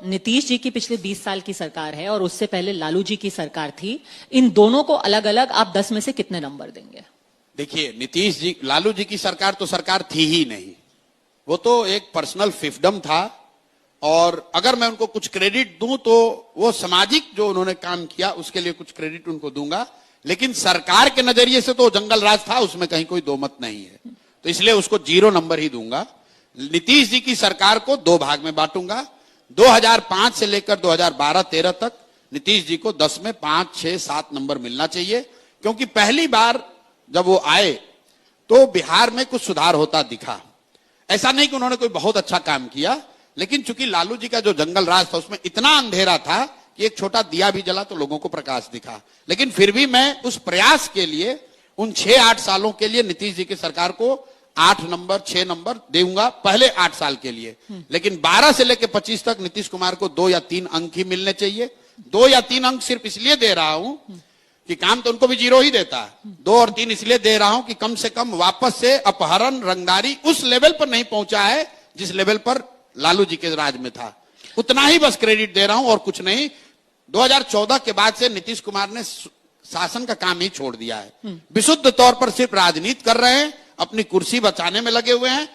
नीतीश जी की पिछले 20 साल की सरकार है और उससे पहले लालू जी की सरकार थी। इन दोनों को अलग अलग आप 10 में से कितने नंबर देंगे? देखिए, नीतीश जी, लालू जी की सरकार तो सरकार थी ही नहीं, वो तो एक पर्सनल फिफ्डम था। और अगर मैं उनको कुछ क्रेडिट दूं तो वो सामाजिक जो उन्होंने काम किया उसके लिए कुछ क्रेडिट उनको दूंगा, लेकिन सरकार के नजरिए से तो जंगल राज था, उसमें कहीं कोई दो मत नहीं है, तो इसलिए उसको 0 नंबर ही दूंगा। नीतीश जी की सरकार को 2 भाग में बांटूंगा। 2005 से लेकर 2012-13 तक नीतीश जी को 10 में 5, 6, 7 नंबर मिलना चाहिए, क्योंकि पहली बार जब वो आए तो बिहार में कुछ सुधार होता दिखा। ऐसा नहीं कि उन्होंने कोई बहुत अच्छा काम किया, लेकिन चूंकि लालू जी का जो जंगल राज था उसमें इतना अंधेरा था कि एक छोटा दिया भी जला तो लोगों को प्रकाश दिखा। लेकिन फिर भी मैं उस प्रयास के लिए उन 6-8 सालों के लिए नीतीश जी की सरकार को 8 नंबर 6 नंबर दूंगा, पहले 8 साल के लिए। लेकिन 12 से लेकर 25 तक नीतीश कुमार को 2 या 3 अंक ही मिलने चाहिए। 2 या 3 अंक सिर्फ इसलिए दे रहा हूं कि काम तो उनको भी 0 ही देता है। 2 और 3 इसलिए दे रहा हूं कि कम से कम वापस से अपहरण रंगदारी उस लेवल पर नहीं पहुंचा है जिस लेवल पर लालू जी के राज में था। उतना ही बस क्रेडिट दे रहा हूं और कुछ नहीं। 2014 के बाद से नीतीश कुमार ने शासन का काम ही छोड़ दिया है, विशुद्ध तौर पर सिर्फ राजनीति कर रहे हैं, अपनी कुर्सी बचाने में लगे हुए हैं।